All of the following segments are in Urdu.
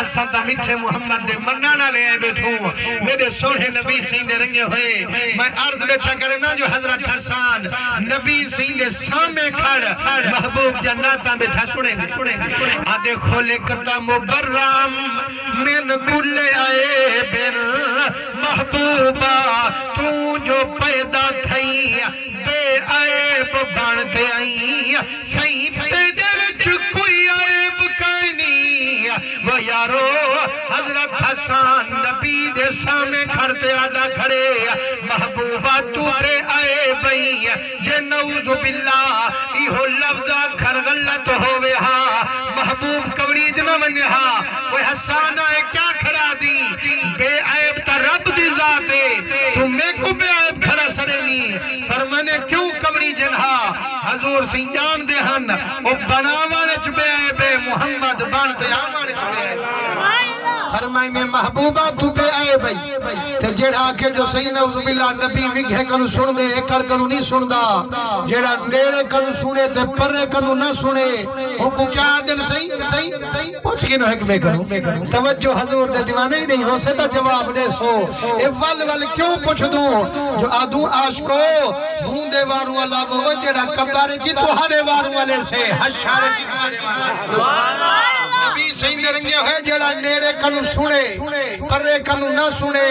اساں تا میٹھے محمد دے منانا لے آئے بیٹھوں میرے سوڑے نبی سین دے رنگے ہوئے میں عرض بیٹھا کرنا جو حضرت حسان نبی سین دے سامنے کھڑ محبوب جناتا بیٹھا سنے آدھے خلقتا مبرم من کل آئے بن محبوبہ تو جو پیدا تھئی بے عیب بانتے آئی سید تیرے وچ کوئی عیب کائنی وہ یارو حضرت حسان نبی دے سامنے کھڑتے آدھا کھڑے محبوبہ تو بے عیب آئی جے نعوذ باللہ ایہو لفظہ کھر غلط ہوئے ہاں محبوب کبڑی جنہ منہ ہاں وہ حسان آئے کیا کھڑا دی بے عیب تا رب دی ذاتے تو میں کو بے عیب کھڑا سرینی فرمانے کیوں کبڑی جنہا حضور سنجان دے ہن وہ بناوانے چھ بے عیب محمد بانتے آوانے چھ بے عیب فرمائنے محبوبہ تو بے عیب تے جڑا کے جو صحیح نعوذ باللہ نبی وگھے کنو سن دے ایکڑ کنو نہیں سن دا جڑا نیڑے کنو سنے تے پرے کنو نہ سنے وہ کو کیا دن صحیح پوچھ کے نو حکمے کنو توجہ حضور دے دیوانے ہی نہیں ہو سے تا جواب دے سو اے ول کیوں پوچھ دوں جو آدھوں عاشقو بھوندے واروں اللہ وہ جڑا کبارے کی توہارے واروں والے سے حشارے کی توہارے واروں نبی صحیح رنگے ہوئے جڑا نیڑے کنو سنے پرے کنو نہ سنے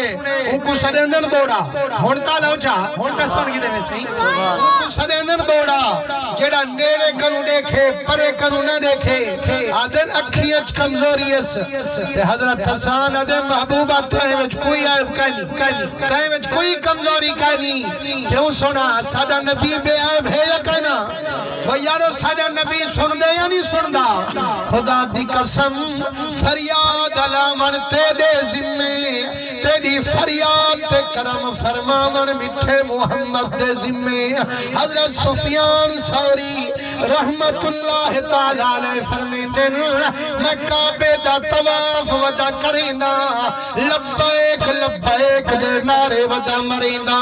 ان کو سڑیندن بوڑا ہونتا لو جا ہونتا سن گی دے میں صحیح ان کو سڑیندن بوڑا جڑا نیڑے کنو دیکھے پرے کنو نہ دیکھے آدھن اکھیچ کمزوری اس تے حضرت حسان آدھن محبوبہ تائیں وچ کوئی عیب کہنی تائیں وچ کوئی کمزوری کہنی کیوں سنا سادہ نبی بے عیب ہے یا کہنا وہ یارو سادہ نبی سن دے یا نہیں سن دا خدا دی قسم فریاد علامن تیرے ذمے تیری فریاد تے کرم فرماون مٹھے محمد دے ذمے حضرت سفیان ثوری رحمت اللہ تعالیٰ علیہ فرمی دن میں کعبے دا طواف ودا کریندہ لبیک لبیک دے نارے ودا مریندہ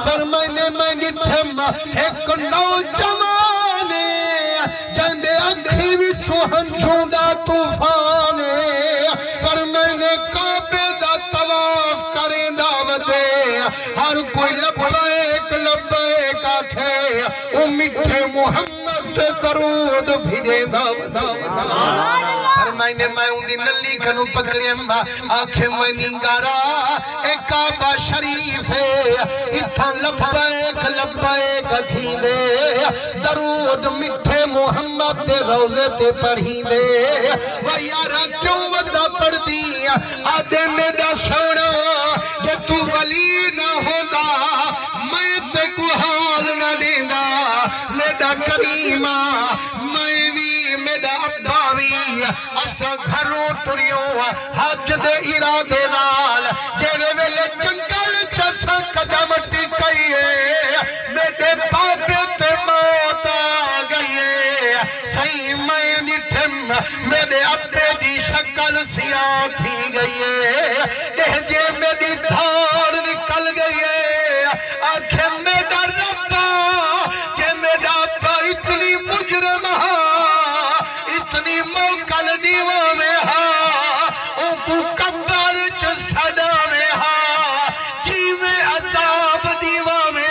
فرمائنے میں نٹھم ایک نوجوانے جندے انکھی وچو ہنچوندہ طوفانے فرمائنے کعبے دا طواف کریندہ ودے ہر کوئی لبیک لبیک آکھے او مٹھے محمد سے درود بھیجے دا فرمائنے میں اندی نلی کنو پکڑے آنکھیں میں نگارا اے کعبہ شریف ہے اتھا لبیک لبیک کھیندے درود مٹھے محمد دے روزے تے پڑھی دے وہ یارا کیوں ودا پڑھ دی آدھے میرا سونا جے تو ولی نہ ہوگا میں تے کو حال نہ دیندہ میرا کریمہ میں بھی میرا اباوی اسا گھروں ٹریوں حج دے ارادے نال جیرے ویلے جنگل چسا قدم ٹکئیے میرے پاپے تے موت آ گئیے صحیح میں نٹھم میرے ابے دی شکل سیاہ تھی گئیے لہجے میری دھار نکل گئیے آنکھیں میرا ربا کہ میرا ابا اتنی مجرم اتنی موکل دیوہ میں ان کو کبر چ صدا میں جیوے عذاب دیوہ میں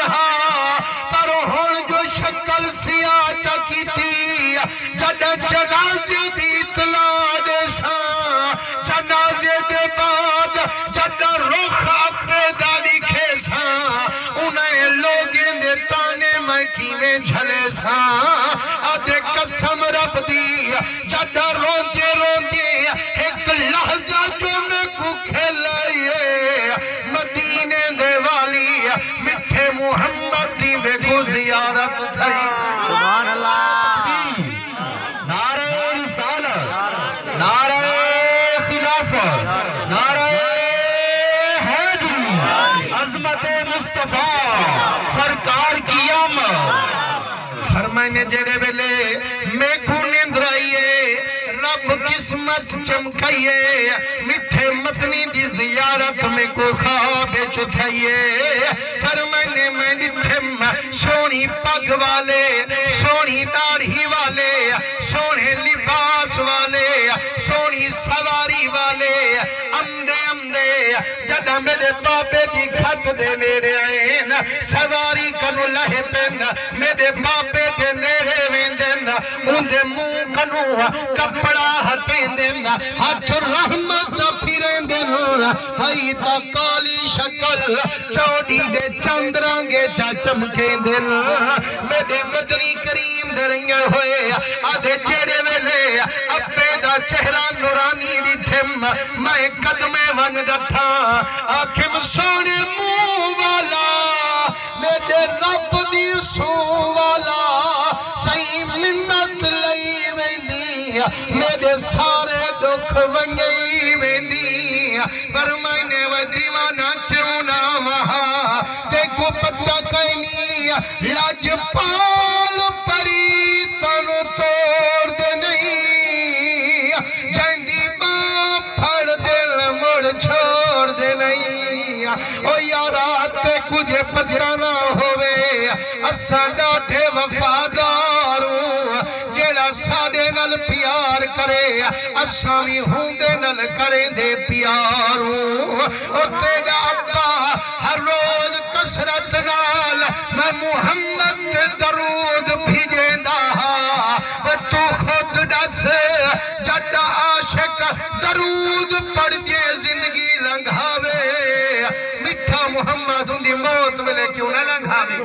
پر ہون جو شکل سیاہ چکی تھی جڑا جنازے دی اطلاع دے ساں جنازے دے بعد جڑا رخ اپنے داری کھیساں انہیں لوگیں دے تانے میں کیویں جھلے ساں آدھے قسم رب دی جڑا روندے روندے ایک لحظہ جو میں کو کھلائیے مدینے دے والی مٹھے محمد دی میں کو زیارت تھئی سبحان اللہ نعرہ رسالت نعرہ خلافت نعرہ حیدری عظمت مصطفیٰ سرکار کی آمد فرمائنے جڑے بلے میں کو نیندرائیے رب قسمت چمکائیے مٹھے مدنی دی زیارت میں کو خواب چتھائیے فرمائنے میں نٹھم سونی پگ والے سونی داڑھی والے سونے لباس والے سونی سواری والے والے امدے امدے جدہ میرے بابے دی کھٹ دے نیرے آئین سواری کنو لہے پین میرے بابے دے نیرے ویندن اندے منہ کنو کپڑا ہٹیں دن ہاتھ رحمت پھریں دن ہائی تا کالی شکل چوڑی دے چندرانگے چا چمکیں دن میرے مدنی کریم درنگے ہوئے آدھے چیڑے ویلے اپنے دا چہرہ نورانی ڈٹھم میں قدمے ونگ ڈٹھا آنکھم سونے منہ والا میرے رب دی سو والا سہی منت لئی ویندی میرے سارے دکھ ونگئی ویندی پر میں نے وہ دیوانہ کیوں نہ وہاں تے کو پتہ کہنی لاج پال پری تنو توڑ دے نہیں جائندی باں پھڑ دل مڑ چھوڑ دے نہیں او یارات کجھے پتہ نہ ہوئے اساں ڈاٹھے وفاداروں جیڑا ساڑے نل پیار کرے اساں بھی ہوندے نل کریں دے پیاروں او تیرا ابا ہر روز کسرت نال میں محمد درود بھیجیں دا تو خود ڈس جڑا عاشق درود پڑھ کے زندگی لنگھاوے مٹھا محمد ان دی موت ملے کیوں نہ لنگھاوے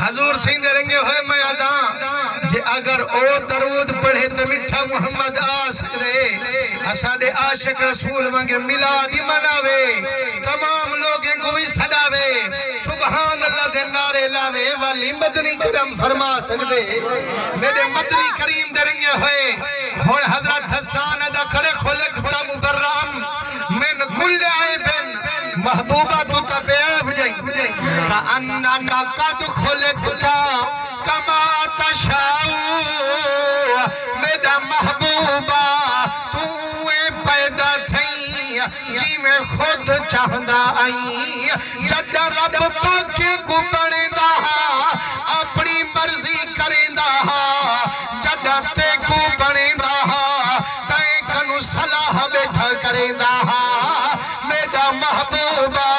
حضور سیندے رنگے ہوئے میں آدھاں جے اگر او درود پڑھے تو مٹھا محمد آ سکتے اساڑے عاشق رسول مانگے ملادی مناوے تمام لوگیں کو بھی صداوے سبحان اللہ دے نارے لاوے والی مدنی کرم فرما سکتے میرے مدنی کریم درنگے ہوئے اور حضرت حسان ادا کھڑے خلقتا مبرام من کل عیبن محبوبہ تو تبعیب جائی کأنکا قد خلقتا کما تشاؤ میرا محبوبہ توے پیدا تھئی جی میں خود چاہدہ آئی جڑا رب پاکے کو بڑے دا اپنی مرضی کریں دا جڑا تے کو بڑے دا تے کنو صلاح بیٹھا کریں دا میرا محبوبہ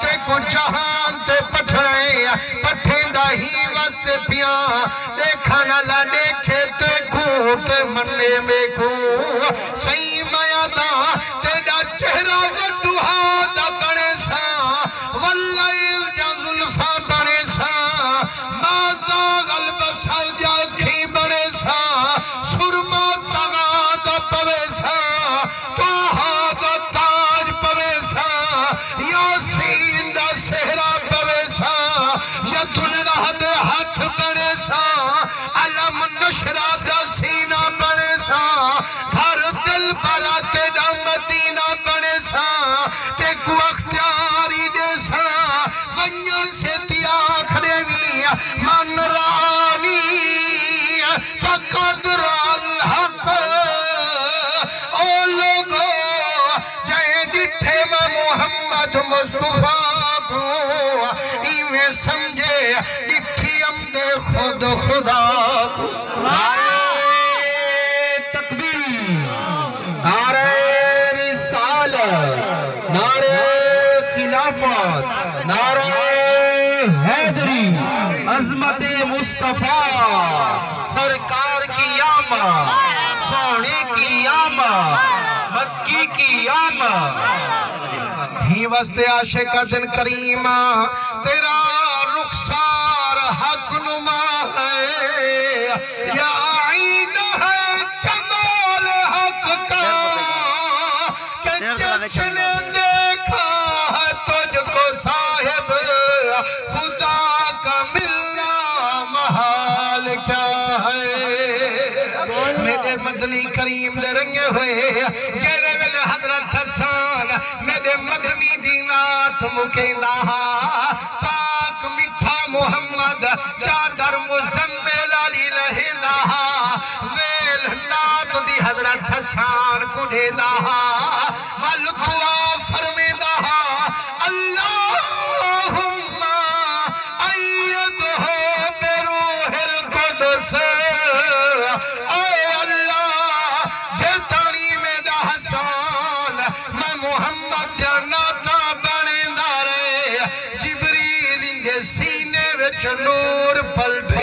تے کو جہان تے پٹھڑے پٹھیں دا ہی وست پیاں دیکھانا لا دیکھے تے کو تے مننے میں کو صحیح میادا تیڑا چہرہ وڈوہا دا بڑے ساں واللیل جا ظلفہ بڑے ساں مازا غلب سر جا کھی بڑے ساں سرما تغا دا پوے ساں توہا دا تاج پوے ساں یاسین دا سہرہ پوے ساں ید اللہ دے ہاتھ بڑے ساں علم نشرہ دا سینہ بڑے ساں گھر دل برا تیڑا مدینہ بڑے ساں تے کو اختیاری دے ساں غنیر سے تیا کھڑے بھی من رانی فقدر الحق او لوگو جائے ڈٹھے میں محمد مصطفیٰ کو ایویں سمجھے ڈٹھی امد خود خدا کو نعرہ حیدری عظمت مصطفیٰ سرکار کی آمد سونے کی آمد مکی کی آمد ہی وسط عاشق دن کریمہ تیرا رخسار حق نما ہے یا عین ہے جمال حق کا کہ جس نے دیکھا ہے تجھ کو صاحب خدا کا ملنا محال کیا ہے میرے مدنی کریم دے رنگے ہوئے جیرے ویلے حضرت حسان میرے مدنی دینات مکیندہ پاک مٹھا محمد چادر مزمل علی لہندہ ویل نات دی حضرت حسان کو ڈھیندہ والدعا فرمیندہ اللہم ایدہ بروح القدس اے اللہ جتانی میں دا حسان محمد جناتا بنے دارے جبریل اندے سینے وچ نور پلٹ